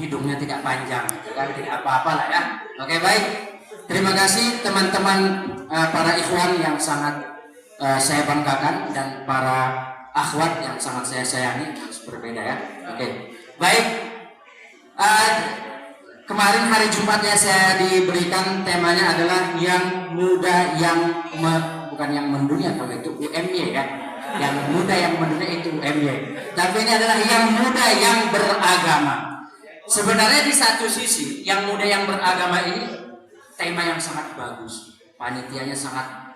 hidungnya tidak panjang, gitu kan, tidak apa-apa lah ya. Oke, baik. Terima kasih teman-teman para ikhwan yang sangat saya banggakan dan para akhwat yang sangat saya sayangi, harus berbeda ya. Oke, baik. Kemarin hari Jumatnya saya diberikan temanya adalah yang muda yang bukan yang mendunia, kalau itu UMY ya. Yang muda yang mendunia itu UMY. Tapi ini adalah yang muda yang beragama. Sebenarnya di satu sisi yang muda yang beragama ini tema yang sangat bagus. Panitianya sangat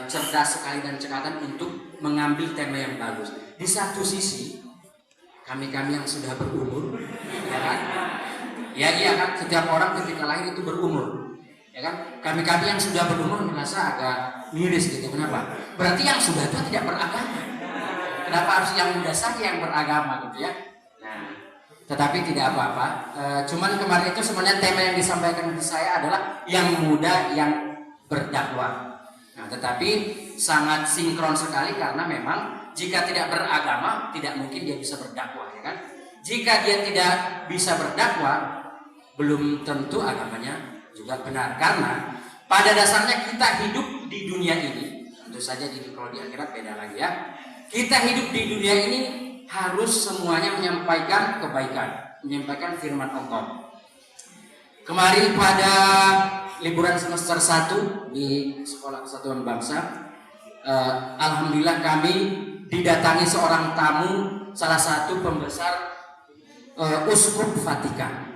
cerdas sekali dan cekatan untuk mengambil tema yang bagus. Di satu sisi kami-kami yang sudah berumur, ya kan? Ya iya kan, setiap orang ketika lahir itu berumur, ya kan? Kami-kami yang sudah berumur merasa agak miris gitu. Kenapa? Berarti yang sudah tua tidak beragama. Kenapa harus yang muda saja yang beragama gitu ya? Nah, tetapi tidak apa-apa. Cuman kemarin itu sebenarnya tema yang disampaikan ke saya adalah yang muda yang berdakwah. Nah, tetapi sangat sinkron sekali karena memang jika tidak beragama tidak mungkin dia bisa berdakwah, ya kan? Jika dia tidak bisa berdakwah, belum tentu agamanya juga benar. Karena pada dasarnya kita hidup di dunia ini, tentu saja kalau di akhirat beda lagi ya. Kita hidup di dunia ini harus semuanya menyampaikan kebaikan, menyampaikan firman Allah. Kemarin pada liburan semester 1 di Sekolah Kesatuan Bangsa, alhamdulillah kami didatangi seorang tamu, salah satu pembesar Uskup Vatikan,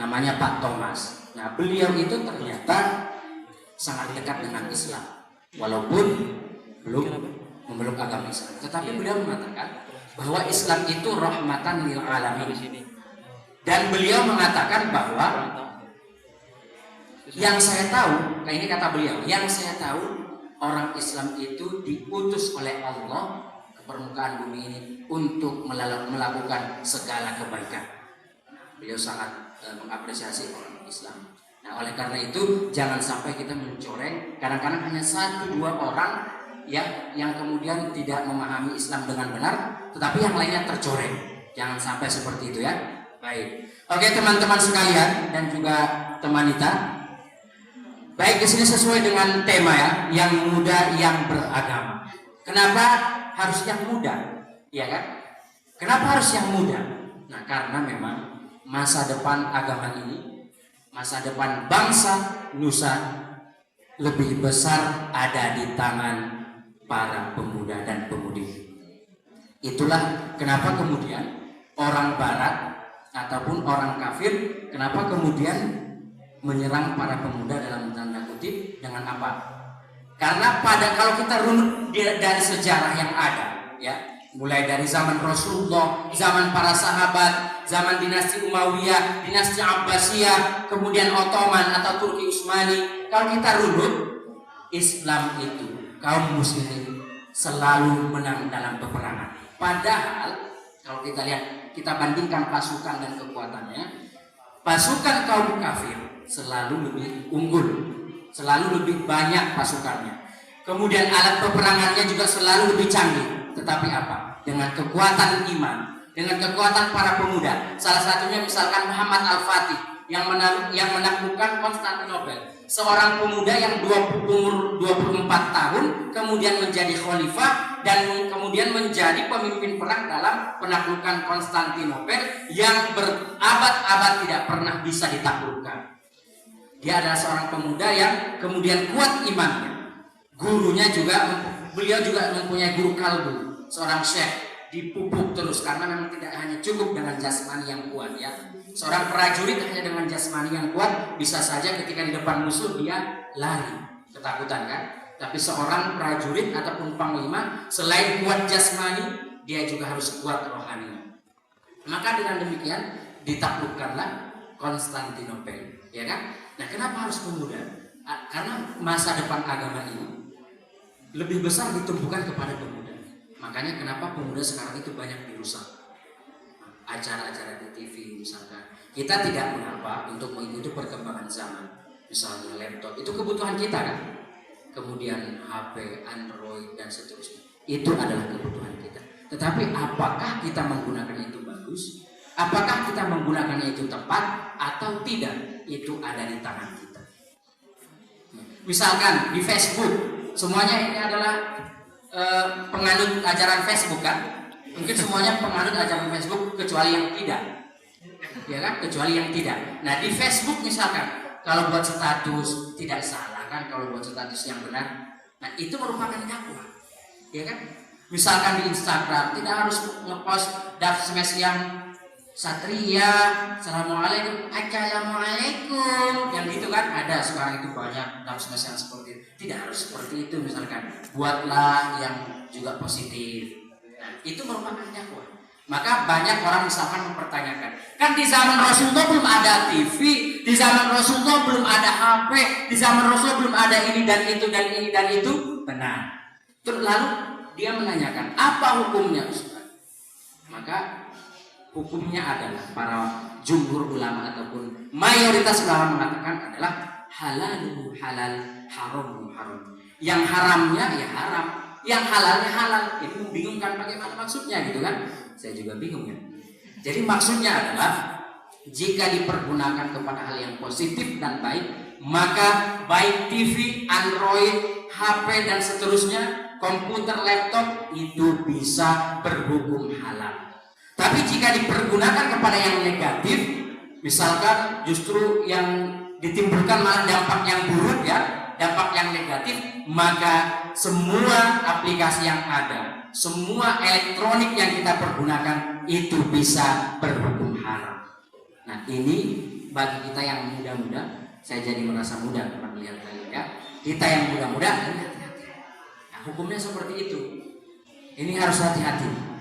namanya Pak Thomas. Nah, beliau itu ternyata sangat dekat dengan Islam, walaupun belum memeluk agama Islam. Tetapi beliau mengatakan bahwa Islam itu rahmatan lil alamin. Dan beliau mengatakan bahwa yang saya tahu, ini kata beliau, yang saya tahu orang Islam itu diutus oleh Allah ke permukaan bumi ini untuk melakukan segala kebaikan. Beliau sangat mengapresiasi orang Islam. Nah, oleh karena itu jangan sampai kita mencoreng. Kadang-kadang hanya 1-2 orang ya yang kemudian tidak memahami Islam dengan benar, tetapi yang lainnya tercoreng. Jangan sampai seperti itu ya. Baik. Oke teman-teman sekalian dan juga temanita. Baik, di sini sesuai dengan tema ya, yang muda yang beragama. Kenapa harus yang muda? Ya kan? Kenapa harus yang muda? Nah, karena memang masa depan agama ini, masa depan bangsa Nusa lebih besar ada di tangan para pemuda dan pemudi. Itulah kenapa kemudian orang barat ataupun orang kafir kenapa kemudian menyerang para pemuda dalam tanda kutip dengan apa? Karena kalau kita runut dari sejarah yang ada ya, mulai dari zaman Rasulullah, zaman para sahabat, zaman dinasti Umayyah, dinasti Abbasiyah, kemudian Ottoman atau Turki Utsmani, kalau kita runut, Islam itu kaum muslimin selalu menang dalam peperangan. Padahal kalau kita lihat, kita bandingkan pasukan dan kekuatannya, pasukan kaum kafir selalu lebih unggul, selalu lebih banyak pasukannya. Kemudian alat peperangannya juga selalu lebih canggih. Tetapi apa? Dengan kekuatan iman, dengan kekuatan para pemuda. Salah satunya misalkan Muhammad Al-Fatih yang menaklukkan Konstantinopel. Seorang pemuda yang umur 24 tahun kemudian menjadi khalifah dan kemudian menjadi pemimpin perang dalam penaklukan Konstantinopel yang berabad-abad tidak pernah bisa ditaklukkan. Dia adalah seorang pemuda yang kemudian kuat imannya. Gurunya juga, beliau juga mempunyai guru kalbu, seorang syekh, dipupuk terus karena memang tidak hanya cukup dengan jasmani yang kuat ya. Seorang prajurit hanya dengan jasmani yang kuat bisa saja ketika di depan musuh dia lari ketakutan kan. Tapi seorang prajurit ataupun panglima selain kuat jasmani dia juga harus kuat rohani. Maka dengan demikian ditaklukkanlah Konstantinopel, ya kan? Nah, kenapa harus pemuda? Karena masa depan agama ini lebih besar ditumpukan kepada pemuda. Makanya kenapa pemuda sekarang itu banyak dirusak. Acara-acara di TV misalkan. Kita tidak mengapa untuk mengikuti perkembangan zaman. Misalnya laptop, itu kebutuhan kita kan? Kemudian HP, Android dan seterusnya. Itu adalah kebutuhan kita. Tetapi apakah kita menggunakan itu bagus? Apakah kita menggunakannya itu tepat atau tidak? Itu ada di tangan kita. Misalkan di Facebook, semuanya ini adalah penganut ajaran Facebook kan? Mungkin semuanya penganut ajaran Facebook kecuali yang tidak, ya kan? Kecuali yang tidak. Nah di Facebook misalkan, kalau buat status tidak salah kan? Kalau buat status yang benar, nah itu merupakan dakwah, ya kan? Misalkan di Instagram tidak harus ngepost sms yang Satria, assalamualaikum, assalamualaikum, yang gitu kan ada sekarang itu banyak sms yang seperti itu. Tidak harus seperti itu misalkan. Buatlah yang juga positif. Nah, itu merupakan dakwah. Maka banyak orang misalkan mempertanyakan, kan di zaman Rasulullah belum ada TV, di zaman Rasulullah belum ada HP, di zaman Rasulullah belum ada ini dan itu dan ini dan itu. Benar. Terus lalu dia menanyakan, apa hukumnya Ustaz? Maka hukumnya adalah para jumhur ulama ataupun mayoritas ulama mengatakan adalah halal halal, haram haram. Yang haramnya ya haram, yang halalnya halal. Ini membingungkan bagaimana maksudnya gitu kan? Saya juga bingung ya. Jadi maksudnya adalah jika dipergunakan kepada hal yang positif dan baik, maka baik TV, Android, HP dan seterusnya, komputer, laptop itu bisa berhukum halal. Tapi jika dipergunakan kepada yang negatif, misalkan justru yang ditimbulkan malah dampak yang buruk ya, dampak yang negatif, maka semua aplikasi yang ada, semua elektronik yang kita pergunakan itu bisa berhukum haram. Nah ini bagi kita yang muda-muda, saya jadi merasa muda karena melihat kalian ya. Kita yang muda-muda, hati-hati. Nah hukumnya seperti itu. Ini harus hati-hati.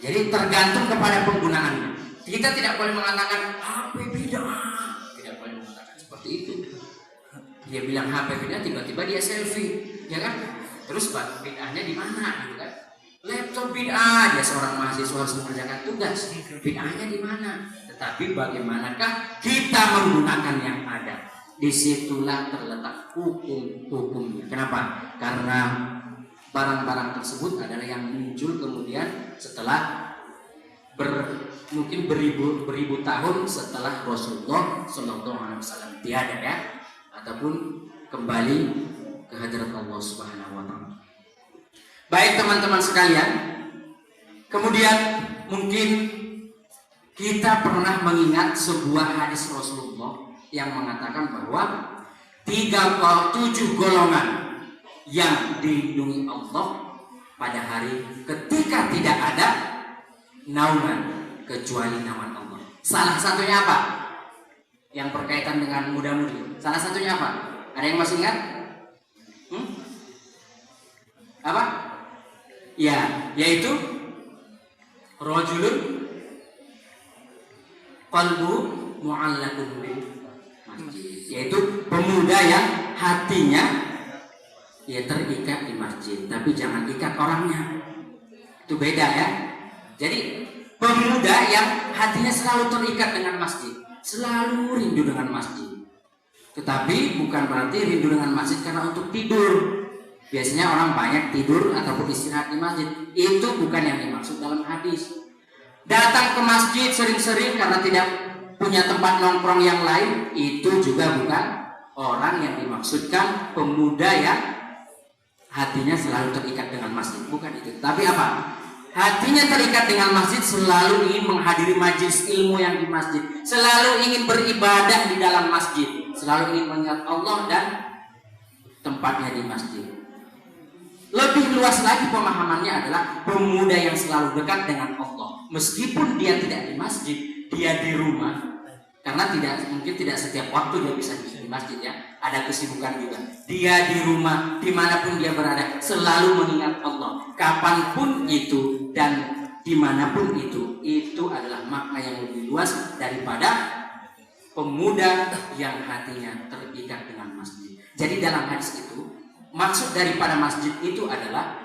Jadi tergantung kepada penggunaannya. Kita tidak boleh mengatakan HP bid'ah. Tidak boleh mengatakan seperti itu. Dia bilang HP bid'ah, tiba-tiba dia selfie, ya kan? Terus bid'ahnya di mana, gitu kan? Laptop bid'ah, dia seorang mahasiswa harus mengerjakan tugas. Bid'ahnya di mana? Tetapi bagaimanakah kita menggunakan yang ada? Disitulah terletak hukum-hukumnya. Kenapa? Karena barang-barang tersebut adalah yang muncul kemudian setelah mungkin beribu tahun setelah Rasulullah SAW tiada ya, ataupun kembali ke hadirat Allah Subhanahu wa taala. Baik teman-teman sekalian, kemudian mungkin kita pernah mengingat sebuah hadis Rasulullah yang mengatakan bahwa 7 golongan yang dilindungi Allah pada hari ketika tidak ada naungan kecuali naungan Allah. Salah satunya apa? Yang berkaitan dengan muda-mudi. Salah satunya apa? Ada yang masih ingat? Apa? Ya, yaitu rajulun qalbu mu'allaqun bil masjid. Yaitu pemuda yang hatinya ya terikat di masjid, tapi jangan ikat orangnya. Itu beda ya. Jadi pemuda yang hatinya selalu terikat dengan masjid, selalu rindu dengan masjid. Tetapi bukan berarti rindu dengan masjid karena untuk tidur. Biasanya orang banyak tidur ataupun istirahat di masjid. Itu bukan yang dimaksud dalam hadis. Datang ke masjid sering-sering karena tidak punya tempat nongkrong yang lain, itu juga bukan orang yang dimaksudkan pemuda yang hatinya selalu terikat dengan masjid. Bukan itu. Tapi apa? Hatinya terikat dengan masjid, selalu ingin menghadiri majelis ilmu yang di masjid, selalu ingin beribadah di dalam masjid, selalu ingin mengingat Allah dan tempatnya di masjid. Lebih luas lagi pemahamannya adalah pemuda yang selalu dekat dengan Allah, meskipun dia tidak di masjid, dia di rumah. Karena mungkin tidak setiap waktu dia bisa di masjid ya, ada kesibukan juga. Dia di rumah, dimanapun dia berada, selalu mengingat Allah, kapanpun itu dan dimanapun itu adalah makna yang lebih luas daripada pemuda yang hatinya terikat dengan masjid. Jadi dalam hadis itu, maksud daripada masjid itu adalah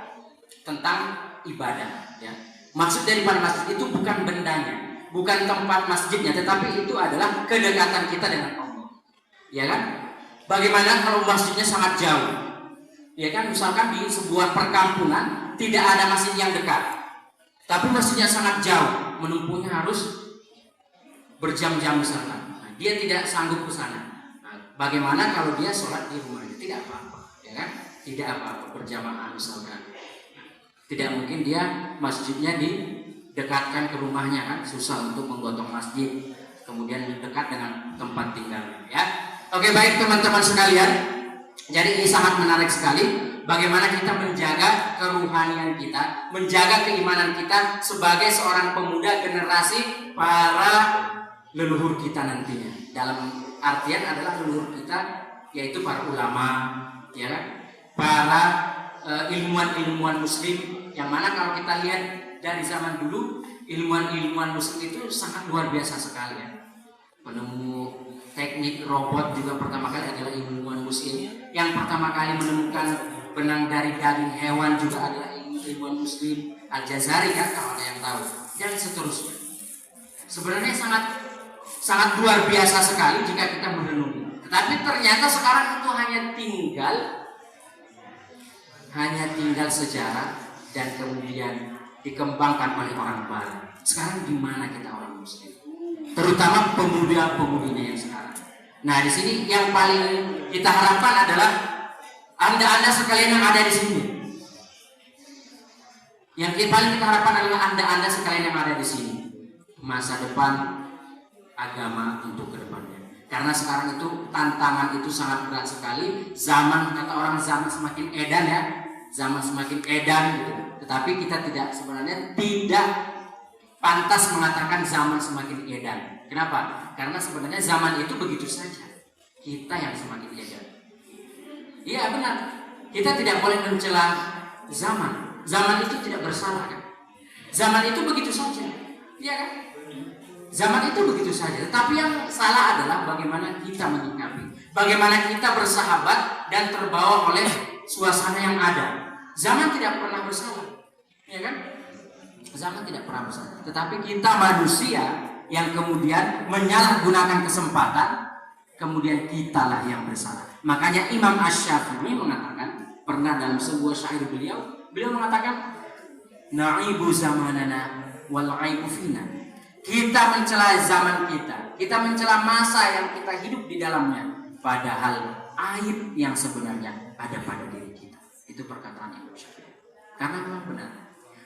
tentang ibadah ya. Maksud daripada masjid itu bukan bendanya, bukan tempat masjidnya, tetapi itu adalah kedekatan kita dengan Allah. Ya kan? Bagaimana kalau masjidnya sangat jauh? Ya kan, misalkan di sebuah perkampungan tidak ada masjid yang dekat, tapi masjidnya sangat jauh, menempuhnya harus berjam-jam misalkan, nah, dia tidak sanggup ke sana. Nah, bagaimana kalau dia sholat di rumahnya? Tidak apa-apa, ya kan? Tidak apa-apa berjamaah misalkan. Tidak mungkin dia masjidnya didekatkan ke rumahnya kan, susah untuk menggotong masjid, kemudian dekat dengan tempat tinggalnya. Ya, oke baik teman-teman sekalian. Jadi ini sangat menarik sekali. Bagaimana kita menjaga keruhanian kita, menjaga keimanan kita sebagai seorang pemuda generasi para leluhur kita nantinya. Dalam artian adalah leluhur kita, yaitu para ulama, ya kan? Para ilmuwan-ilmuwan muslim, yang mana kalau kita lihat dari zaman dulu, ilmuwan-ilmuwan muslim itu sangat luar biasa sekali ya. Penemu teknik robot juga pertama kali adalah ilmuwan muslim. Yang pertama kali menemukan benang dari daging hewan juga adalah ilmuwan muslim, Al-Jazari ya, kalau ada yang tahu, dan seterusnya. Sebenarnya sangat luar biasa sekali jika kita merenungi. Tetapi ternyata sekarang itu hanya tinggal sejarah dan kemudian dikembangkan oleh orang barat. Sekarang di mana kita orang muslim? Terutama pemuda-pemudinya yang sekarang. Nah, di sini yang paling kita harapkan adalah Anda sekalian yang ada di sini. Yang paling kita harapkan adalah Anda sekalian yang ada di sini. Masa depan agama untuk kedepannya. Karena sekarang itu tantangan itu sangat berat sekali. Zaman, kata orang, zaman semakin edan ya. Zaman semakin edan gitu. Tetapi kita sebenarnya tidak pantas mengatakan zaman semakin edan. Kenapa? Karena sebenarnya zaman itu begitu saja. Kita yang semakin edan. Iya benar. Kita tidak boleh mencela zaman. Zaman itu tidak bersalah kan. Zaman itu begitu saja. Iya kan? Zaman itu begitu saja. Tetapi yang salah adalah bagaimana kita menyikapi. Bagaimana kita bersahabat dan terbawa oleh suasana yang ada. Zaman tidak pernah bersalah. Iya kan? Zaman tidak pernah bersalah. Tetapi kita manusia yang kemudian menyalahgunakan kesempatan, kemudian kitalah yang bersalah. Makanya Imam Asy-Syafi'i mengatakan, pernah dalam sebuah syair beliau mengatakan, na'ibu zamanana wal 'aibu fina. Kita mencela zaman kita mencela masa yang kita hidup di dalamnya, padahal aib yang sebenarnya ada pada diri kita. Itu perkataan Imam Syafi'i. Karena memang benar.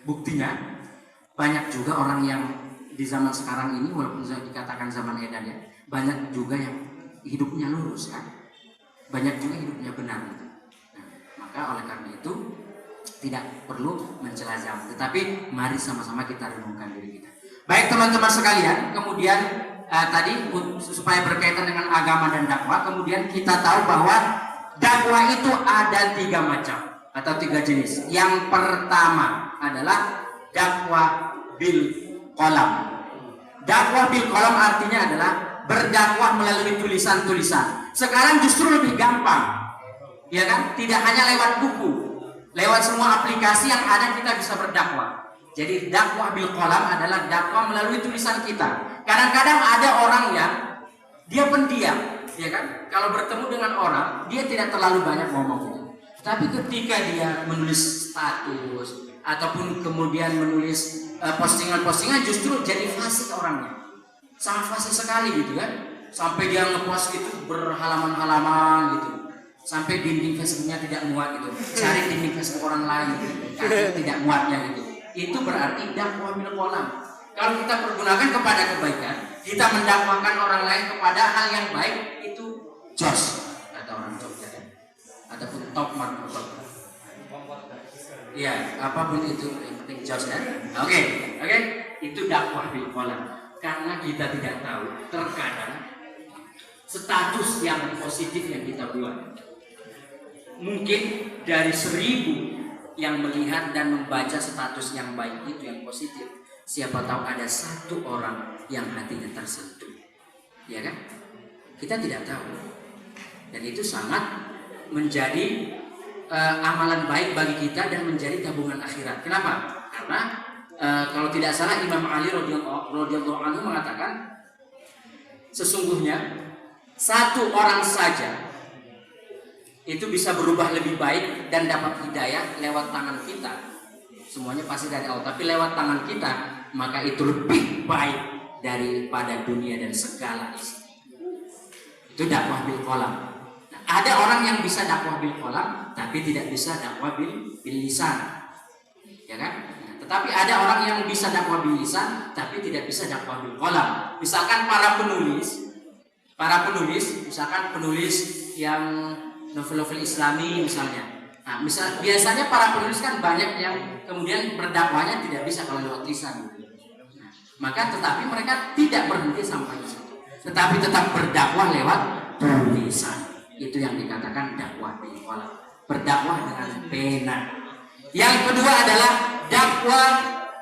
Buktinya banyak juga orang yang di zaman sekarang ini, walaupun dikatakan zaman edan ya, banyak juga yang hidupnya lurus kan, banyak juga hidupnya benar gitu. Nah, maka oleh karena itu tidak perlu mencela zaman, tetapi mari sama-sama kita renungkan diri kita. Baik teman-teman sekalian, kemudian tadi supaya berkaitan dengan agama dan dakwah, kemudian kita tahu bahwa dakwah itu ada 3 macam atau 3 jenis. Yang pertama adalah dakwah bil qalam. Dakwah bil qalam artinya adalah berdakwah melalui tulisan-tulisan. Sekarang justru lebih gampang, ya kan? Tidak hanya lewat buku, lewat semua aplikasi yang ada kita bisa berdakwah. Jadi dakwah bil qalam adalah dakwah melalui tulisan kita. Kadang-kadang ada orang yang dia pendiam, ya kan? Kalau bertemu dengan orang, dia tidak terlalu banyak ngomong gitu. Tapi ketika dia menulis status ataupun kemudian menulis postingan-postingan, justru jadi fasih orangnya. Sangat fasih sekali gitu kan, sampai dia ngepost itu berhalaman-halaman gitu, sampai dinding Facebooknya tidak muat gitu, cari dinding Facebook orang lain gitu, karena tidak muatnya gitu. Itu berarti dakwah bil qalam. Kalau kita pergunakan kepada kebaikan, kita mendakwakan orang lain kepada hal yang baik, itu jos kata orang Jogja ya, ataupun top market. Iya, apapun itu yang penting jos ya. Oke, itu dakwah bil qalam. Karena kita tidak tahu, terkadang status yang positif yang kita buat, mungkin dari 1000 yang melihat dan membaca status yang baik itu, yang positif, siapa tahu ada 1 orang yang hatinya tersentuh, ya kan? Kita tidak tahu, dan itu sangat menjadi amalan baik bagi kita dan menjadi tabungan akhirat. Kenapa? Karena kalau tidak salah Imam Ali radhiyallahu anhu mengatakan, sesungguhnya 1 orang saja itu bisa berubah lebih baik dan dapat hidayah lewat tangan kita. Semuanya pasti dari Allah, tapi lewat tangan kita, maka itu lebih baik daripada dunia dan segala isi. Itu dakwah bil qalam. Nah, ada orang yang bisa dakwah bil qalam tapi tidak bisa dakwah bil lisan. Ya kan? Nah, tetapi ada orang yang bisa dakwah bil lisan tapi tidak bisa dakwah bil qalam. Misalkan para penulis, misalkan penulis yang novel-novel Islami misalnya. Nah, biasanya para penulis kan banyak yang kemudian berdakwahnya tidak bisa kalau lewat lisan. Nah, maka tetapi mereka tidak berhenti sampai di situ. Tetapi tetap berdakwah lewat tulisan. Itu yang dikatakan dakwah bil qalam. Berdakwah dengan pena. Yang kedua adalah dakwah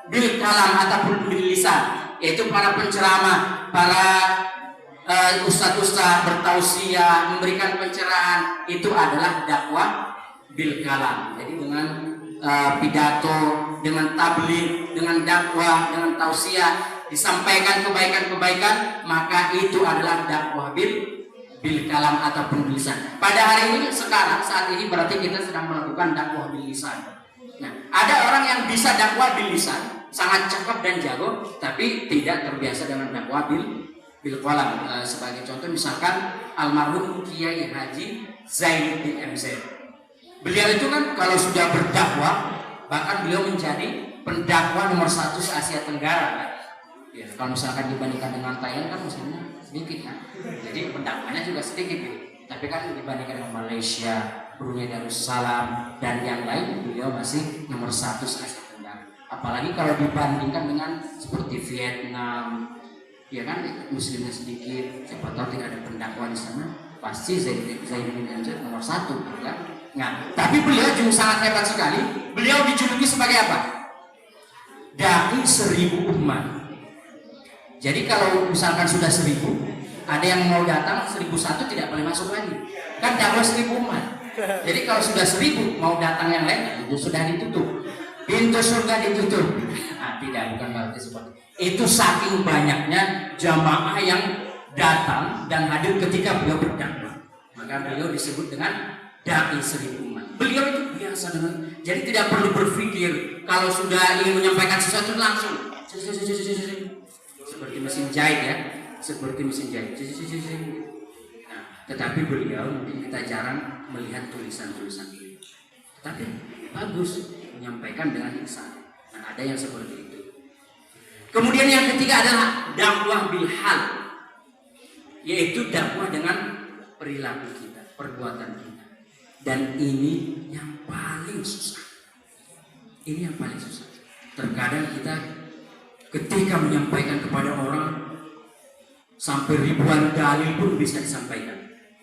bil kalam ataupun bil lisan, yaitu para penceramah, para ustadz-ustadz bertausiah, memberikan pencerahan, itu adalah dakwah bil kalam. Jadi dengan pidato, dengan tabligh, dengan dakwah, dengan tausiah, disampaikan kebaikan-kebaikan, maka itu adalah dakwah bil kalam ataupun bil lisan. Pada hari ini sekarang saat ini berarti kita sedang melakukan dakwah bil lisan. Nah, ada orang yang bisa dakwah bil lisan, sangat cakap dan jago, tapi tidak terbiasa dengan dakwah bil qalam. Sebagai contoh misalkan almarhum Kiai Haji Zainuddin MZ. Beliau itu kan kalau sudah berdakwah, bahkan beliau menjadi pendakwah nomor 1 se-Asia Tenggara kan? Ya, kalau misalkan dibandingkan dengan Thailand kan musimnya sedikit kan, jadi pendakwahnya juga sedikit gitu. Tapi kan dibandingkan dengan Malaysia, Brunei Darussalam dan yang lain, beliau masih nomor 1 se-Asia Tenggara. Apalagi kalau dibandingkan dengan seperti Vietnam, ya kan muslimnya sedikit, siapa tahu tidak ada pendakwah di sana, pasti Zainuddin MZ nomor 1 gitu kan. Nah, tapi beliau juga sangat hebat sekali. Beliau dijuluki sebagai apa? Dai 1000 umat. Jadi kalau misalkan sudah 1000, ada yang mau datang 1001 tidak boleh masuk lagi. Kan dakwah 1000 umat. Jadi kalau sudah 1000 mau datang yang lain itu sudah ditutup. Pintu surga ditutup. Nah, tidak, bukan berarti seperti itu. Saking banyaknya jamaah yang datang dan hadir ketika beliau berdakwah. Maka beliau disebut dengan dai 1000 umat. Beliau itu biasa dengan, jadi tidak perlu berpikir kalau sudah ingin menyampaikan sesuatu langsung seperti mesin jahit ya, seperti mesin jahit. Nah, tetapi beliau mungkin kita jarang melihat tulisan-tulisan ini. Tapi bagus menyampaikan dengan lisan. Nah, ada yang seperti itu. Kemudian yang ketiga adalah dakwah bil hal, yaitu dakwah dengan perilaku kita, perbuatan kita. Dan ini yang paling susah. Ini yang paling susah. Terkadang kita ketika menyampaikan kepada orang sampai ribuan dalil pun bisa disampaikan,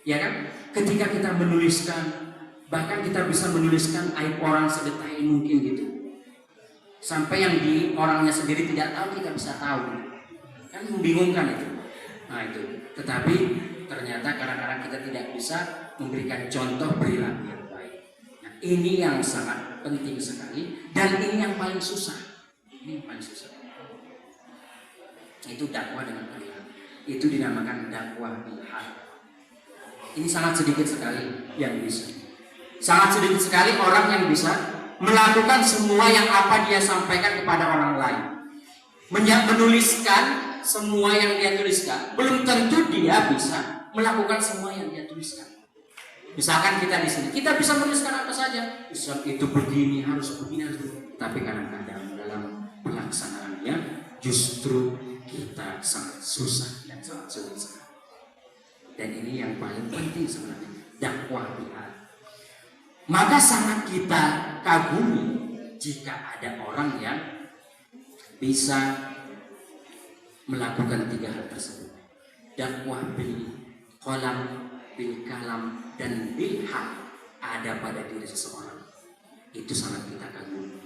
ya kan? Ketika kita menuliskan, bahkan kita bisa menuliskan aib orang sedetail mungkin gitu, sampai yang di orangnya sendiri tidak tahu kita bisa tahu, kan membingungkan itu. Nah itu, tetapi ternyata kadang-kadang kita tidak bisa memberikan contoh perilaku yang baik. Nah, ini yang sangat penting sekali dan ini yang paling susah. Ini yang paling susah. Itu dakwah dengan perilaku. Itu dinamakan dakwah bil hal. Ini sangat sedikit sekali yang bisa. Sangat sedikit sekali orang yang bisa melakukan semua yang apa dia sampaikan kepada orang lain. Menuliskan semua yang dia tuliskan, belum tentu dia bisa melakukan semua yang dia tuliskan. Misalkan kita di sini, kita bisa menuliskan apa saja. Islam itu begini, harus begini, harus begini. Tapi kadang-kadang dalam pelaksanaannya justru kita sangat susah dan sangat sulit sekali. Dan ini yang paling penting sebenarnya, dakwah bil hal. Maka sangat kita kagumi jika ada orang yang bisa melakukan 3 hal tersebut. Dakwah bil qalam, bil kalam, dan bil hal ada pada diri seseorang. Itu sangat kita kagumi.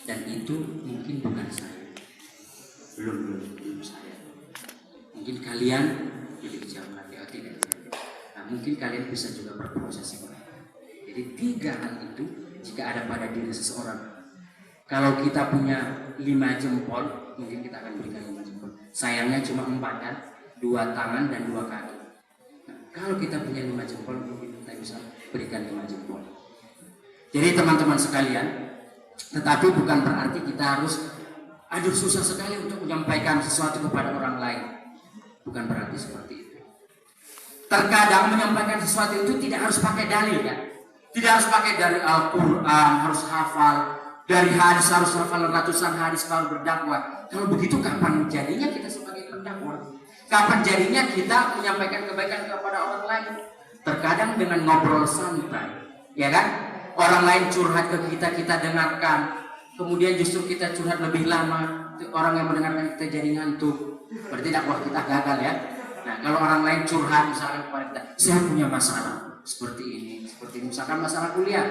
Dan itu mungkin bukan saya. Belum saya. Mungkin kalian pilih jawab lagi atau tidak. Nah, mungkin kalian bisa juga berproses seperti itu. Jadi 3 hal itu jika ada pada diri seseorang. Kalau kita punya 5 jempol, mungkin kita akan berikan 5 jempol. Sayangnya cuma 4 kan, 2 tangan dan 2 kaki. Nah, kalau kita punya 5 jempol, mungkin kita bisa berikan 5 jempol. Jadi teman-teman sekalian, tetapi bukan berarti kita harus Aduh, susah sekali untuk menyampaikan sesuatu kepada orang lain. Bukan berarti seperti itu. Terkadang menyampaikan sesuatu itu tidak harus pakai dalil kan. Tidak harus pakai dari Al-Quran, harus hafal. Dari hadis harus hafal ratusan hadis kalau berdakwah. Kalau begitu kapan jadinya kita sebagai pendakwah? Kapan jadinya kita menyampaikan kebaikan kepada orang lain? Terkadang dengan ngobrol santai, ya kan? Orang lain curhat ke kita, kita dengarkan. Kemudian justru kita curhat lebih lama. Orang yang mendengarkan kita jadi ngantuk. Berarti dakwah kita gagal ya. Nah, kalau orang lain curhat misalkan kepada kita, saya punya masalah seperti ini, misalkan masalah kuliah.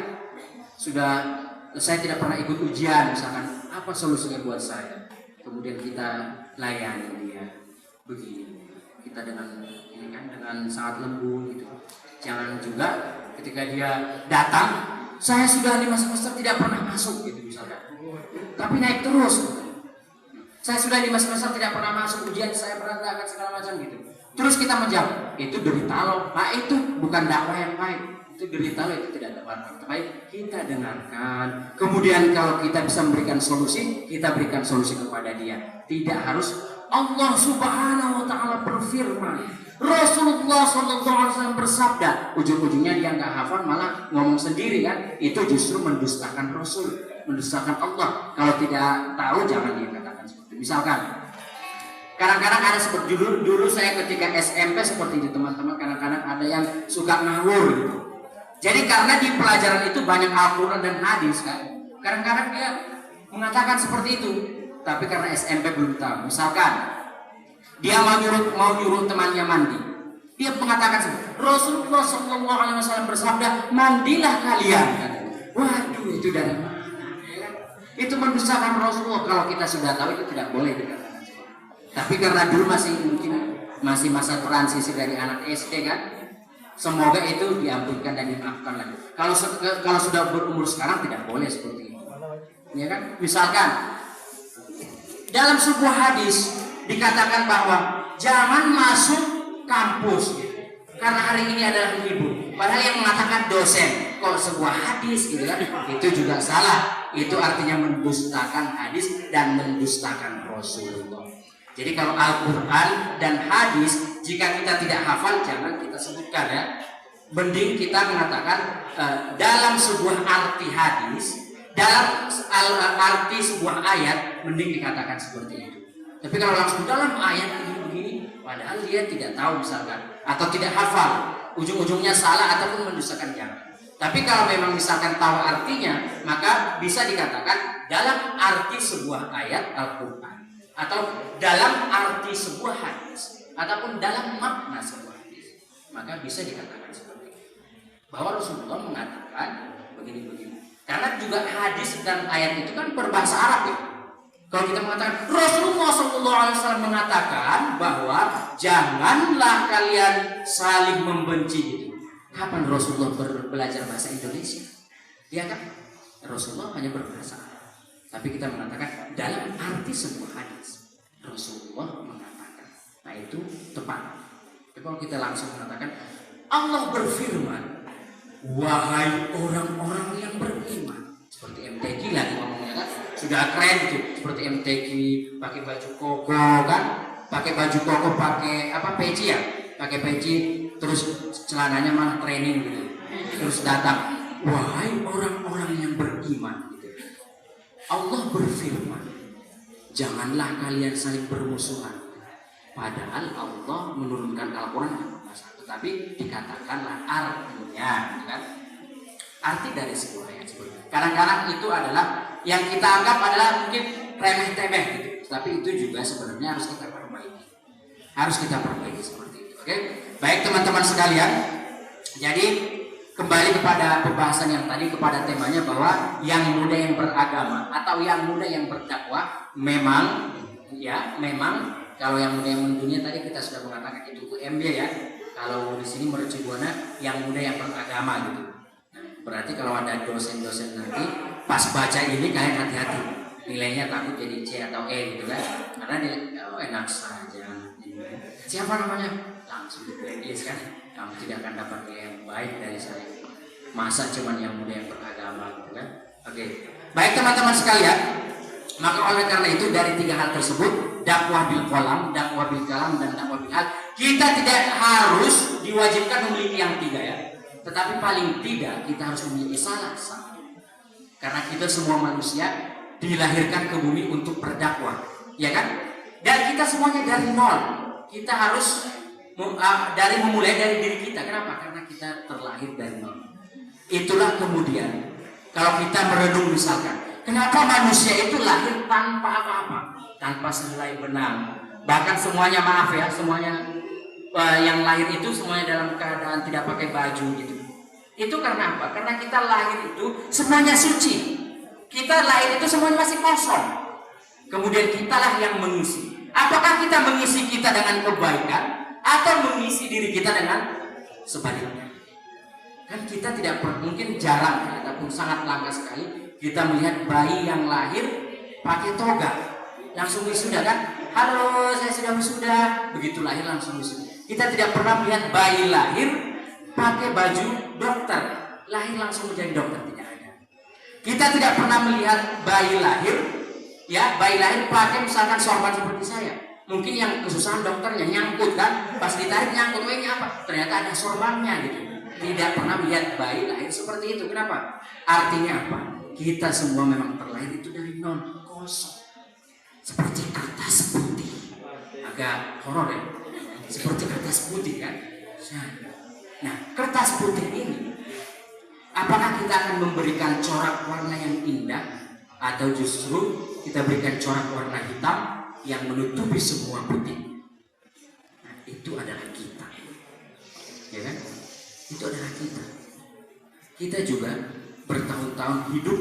Saya tidak pernah ikut ujian, misalkan apa solusinya buat saya? Kemudian kita layani dia begini. Kita dengan sangat lembut gitu. Jangan juga ketika dia datang, saya sudah 5 semester tidak pernah masuk gitu misalkan. Tapi naik terus. Saya sudah 5 semester tidak pernah masuk ujian, saya berantakan segala macam gitu. Terus kita menjawab, itu derita lo. Nah itu bukan dakwah yang baik. Itu derita lo, itu tidak dakwah yang baik. Kita dengarkan. Kemudian kalau kita bisa memberikan solusi, kita berikan solusi kepada dia. Tidak harus Allah Subhanahu wa Ta'ala berfirman. Rasulullah SAW bersabda, ujung-ujungnya dia nggak hafal malah ngomong sendiri kan? Itu justru mendustakan Rasul, mendustakan Allah. Kalau tidak tahu jangan dia katakan seperti itu. Misalkan, kadang-kadang ada seperti dulu saya ketika SMP seperti itu teman-teman. Kadang-kadang ada yang suka ngawur gitu. Jadi karena di pelajaran itu banyak Al-Quran dan hadis kan, kadang-kadang dia mengatakan seperti itu. Tapi karena SMP belum tahu. Misalkan dia mau nyuruh temannya mandi. Dia mengatakan Rasulullah SAW bersabda, mandilah kalian. Waduh, itu dari mana? Itu mendustakan Rasulullah. Kalau kita sudah tahu itu tidak boleh dikatakan. Tapi karena dulu masih masa transisi dari anak SD kan, semoga itu diampunkan dan dimaafkan lagi. Kalau sudah berumur sekarang tidak boleh seperti itu. Ya kan? Misalkan dalam sebuah hadis dikatakan bahwa jangan masuk kampus karena hari ini adalah libur. Padahal yang mengatakan dosen. Kalau sebuah hadis gitu kan, itu juga salah. Itu artinya mendustakan hadis dan mendustakan Rasulullah. Jadi kalau Al-Quran dan hadis, jika kita tidak hafal jangan kita sebutkan ya. Mending kita mengatakan dalam sebuah arti hadis, dalam arti sebuah ayat, mending dikatakan seperti itu. Tapi kalau langsung dalam ayat begini, padahal dia tidak tahu misalkan, atau tidak hafal, ujung-ujungnya salah ataupun mendustakan jangan. Tapi kalau memang misalkan tahu artinya, maka bisa dikatakan dalam arti sebuah ayat Al-Quran, atau dalam arti sebuah hadis, ataupun dalam makna sebuah hadis, maka bisa dikatakan seperti itu. Bahwa Rasulullah mengatakan begini-begini. Karena juga hadis dan ayat itu kan berbahasa Arab ya. Kalau kita mengatakan Rasulullah SAW mengatakan bahwa janganlah kalian saling membenci gitu. Kapan Rasulullah belajar bahasa Indonesia? Dia kan Rasulullah hanya berbahasa Arab. Tapi kita mengatakan dalam arti sebuah hadis Rasulullah mengatakan. Nah itu tepat. Tapi kalau kita langsung mengatakan Allah berfirman, wahai orang-orang yang beriman, seperti MTQ lagi ngomongnya kan, sudah keren gitu, seperti MTQ pakai baju koko kan, pakai baju koko pakai apa peci ya, pakai peci terus celananya malah training gitu, terus datang, wahai orang-orang yang beriman gitu. Allah berfirman, janganlah kalian saling bermusuhan. Padahal Allah menurunkan Al-Quran tetapi dikatakanlah artinya kan? Arti dari sebuah ayat seperti itu. Kadang-kadang itu adalah yang kita anggap adalah mungkin remeh-temeh gitu. Tapi itu juga sebenarnya harus kita perbaiki. Harus kita perbaiki seperti itu. Oke? Baik teman-teman sekalian. Jadi kembali kepada pembahasan yang tadi, kepada temanya bahwa yang muda yang beragama atau yang muda yang berdakwah memang kalau yang muda yang mendunia tadi kita sudah mengatakan itu UMB ya. Kalau di sini Mercu Buana yang muda yang beragama gitu. Berarti kalau ada dosen-dosen nanti pas baca ini kalian hati-hati. Nilainya takut jadi C atau E gitu kan. Karena enak saja. Siapa namanya? Langsung diprediksi kan. Kamu tidak akan dapat nilai yang baik dari saya. Masa cuman yang muda yang beragama gitu kan. Oke. Baik teman-teman sekalian. Maka oleh karena itu dari 3 hal tersebut, dakwah bil qalam, dakwah bil kalam, dan dakwah bil hal, kita tidak harus diwajibkan memiliki yang 3 ya. Tetapi paling tidak kita harus memiliki salah satu. Karena kita semua manusia dilahirkan ke bumi untuk berdakwah, ya kan? Dan kita semuanya dari nol. Kita harus memulai dari diri kita. Kenapa? Karena kita terlahir dari nol. Itulah kemudian kalau kita merenung misalkan, kenapa manusia itu lahir tanpa apa-apa, tanpa sehelai benang, bahkan semuanya maaf ya, semuanya yang lahir itu semuanya dalam keadaan tidak pakai baju gitu. Itu karena apa? Karena kita lahir itu semuanya suci. Kita lahir itu semuanya masih kosong. Kemudian kitalah yang mengisi. Apakah kita mengisi kita dengan kebaikan atau mengisi diri kita dengan sebaliknya? Kan kita tidak mungkin jarang ya, ataupun sangat langka sekali kita melihat bayi yang lahir pakai toga langsung wisuda kan? Halo, saya sudah wisuda. Begitu lahir langsung wisuda. Kita tidak pernah melihat bayi lahir pakai baju dokter, lahir langsung menjadi dokter, tidak ada. Kita tidak pernah melihat bayi lahir, ya bayi lahir pakai misalkan sorban seperti saya. Mungkin yang kesusahan dokternya nyangkut kan, pas ditarik nyangkut, ini apa? Ternyata ada sorbannya gitu. Tidak pernah melihat bayi lahir seperti itu. Kenapa? Artinya apa? Kita semua memang terlahir itu dari non kosong, seperti kertas putih. Agak horor ya, seperti kertas putih kan. Nah, kertas putih ini, apakah kita akan memberikan corak warna yang indah, atau justru kita berikan corak warna hitam yang menutupi semua putih? Nah, itu adalah kita, ya kan? Itu adalah kita. Kita juga bertahun-tahun hidup.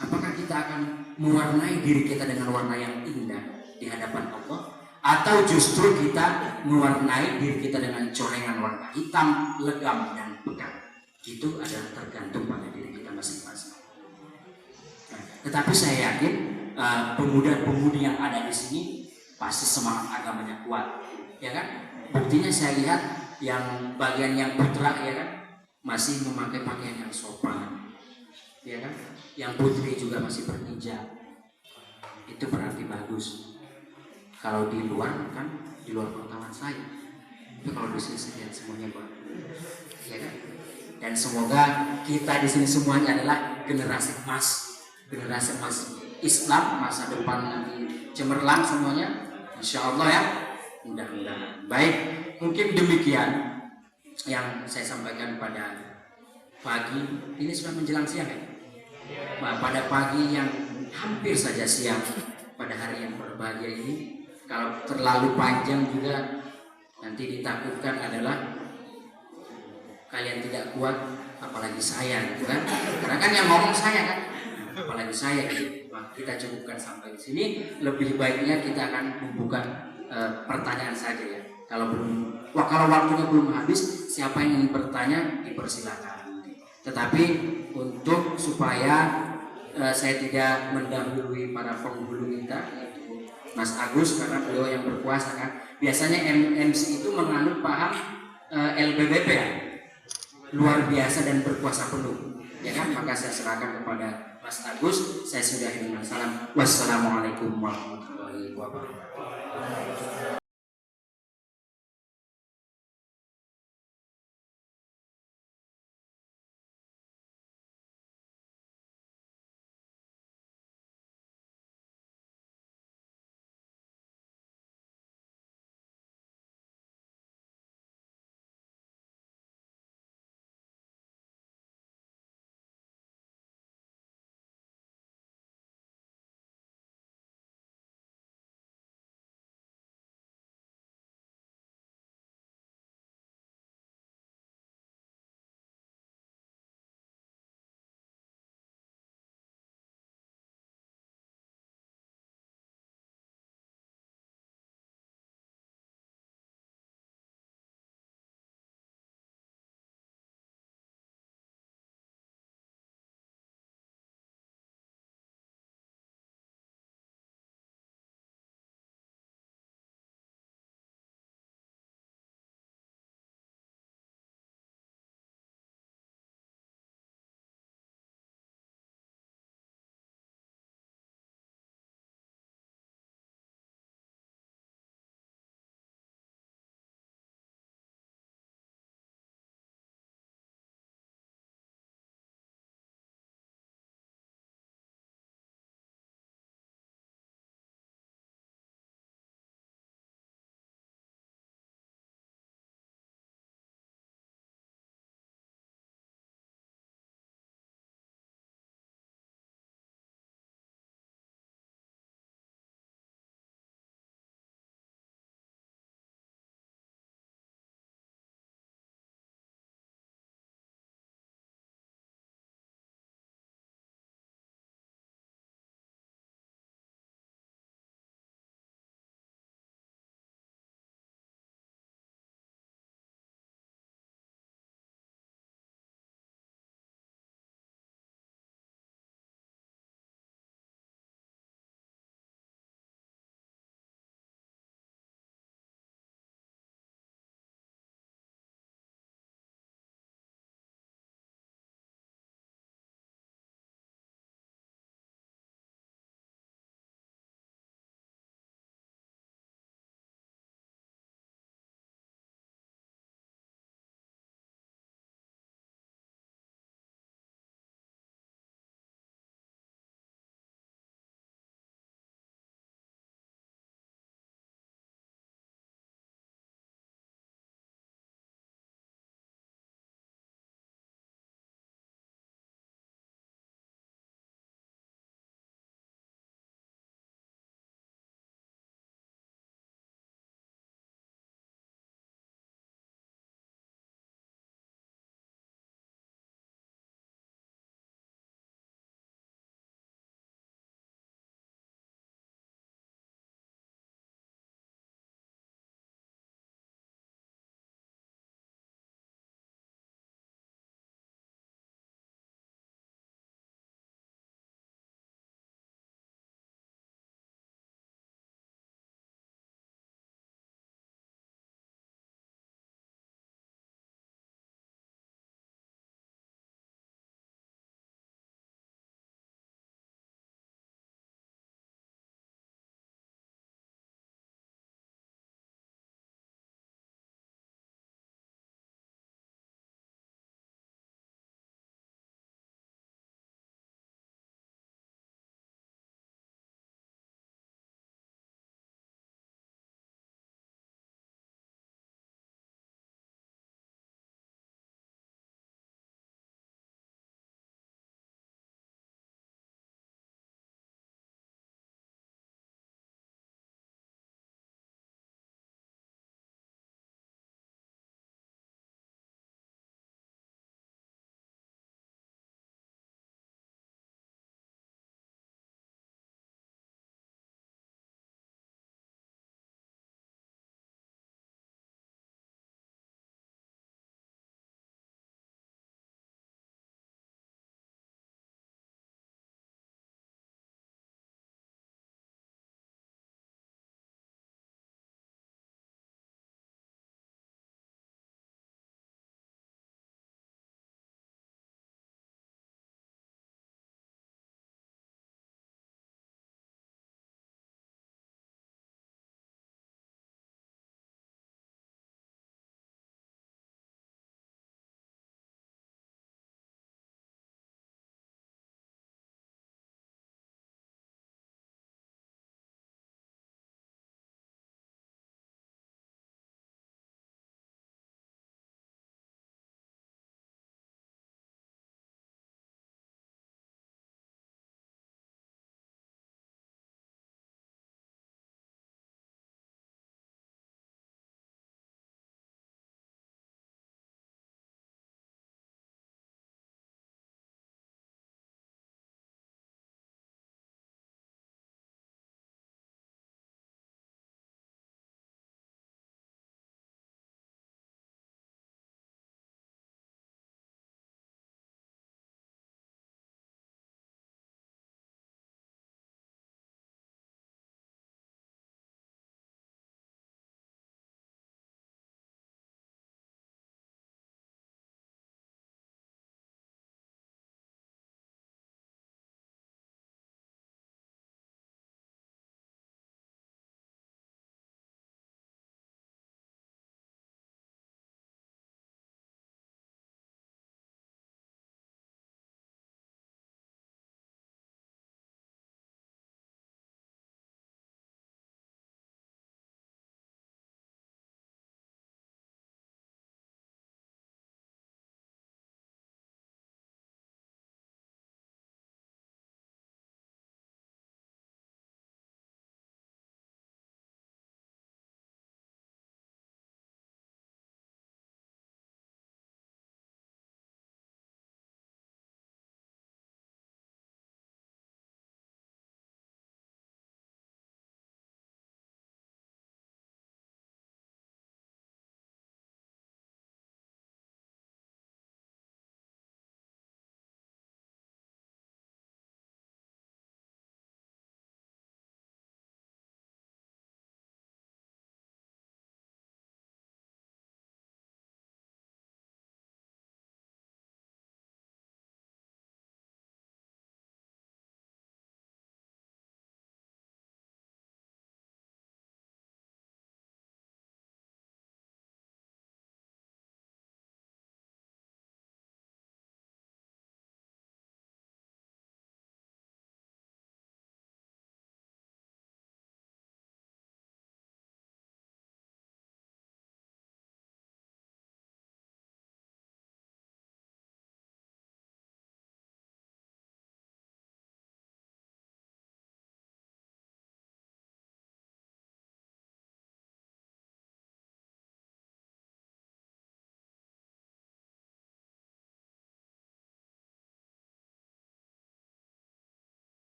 Apakah kita akan mewarnai diri kita dengan warna yang indah di hadapan Allah, atau justru kita mewarnai diri kita dengan corengan warna hitam, legam dan pekat? Itu adalah tergantung pada diri kita masing-masing. Nah, tetapi saya yakin pemuda-pemudi yang ada di sini pasti semangat agamanya kuat, ya kan? Buktinya saya lihat yang bagian yang putra, ya kan, masih memakai pakaian yang sopan, ya kan? Yang putri juga masih berhijab. Itu berarti bagus. Kalau di luar kan, di luar pengetahuan saya. Tapi kalau di sini saya lihat semuanya bagus, ya kan? Dan semoga kita di sini semuanya adalah generasi emas Islam, masa depan nanti cemerlang semuanya, insya Allah ya, mudah-mudahan. Baik, mungkin demikian yang saya sampaikan pada pagi ini. Sudah menjelang siang ya, nah, pada pagi yang hampir saja siang pada hari yang berbahagia ini. Kalau terlalu panjang juga nanti ditakutkan adalah kalian tidak kuat, apalagi saya gitu kan. Karena kan yang ngomong saya kan, apalagi saya gitu. Nah, kita cukupkan sampai di sini. Lebih baiknya kita akan membuka pertanyaan saja ya. Kalau waktunya belum habis, siapa yang ingin bertanya dipersilakan. Tetapi untuk supaya saya tidak mendahului para penghulu kita, yaitu Mas Agus, karena beliau yang berkuasa kan. Biasanya MC itu menganut paham LBBP ya, luar biasa dan berkuasa penuh, ya kan? Maka saya serahkan kepada Mas Agus. Saya sudahi dengan salam. Wassalamualaikum warahmatullahi wabarakatuh.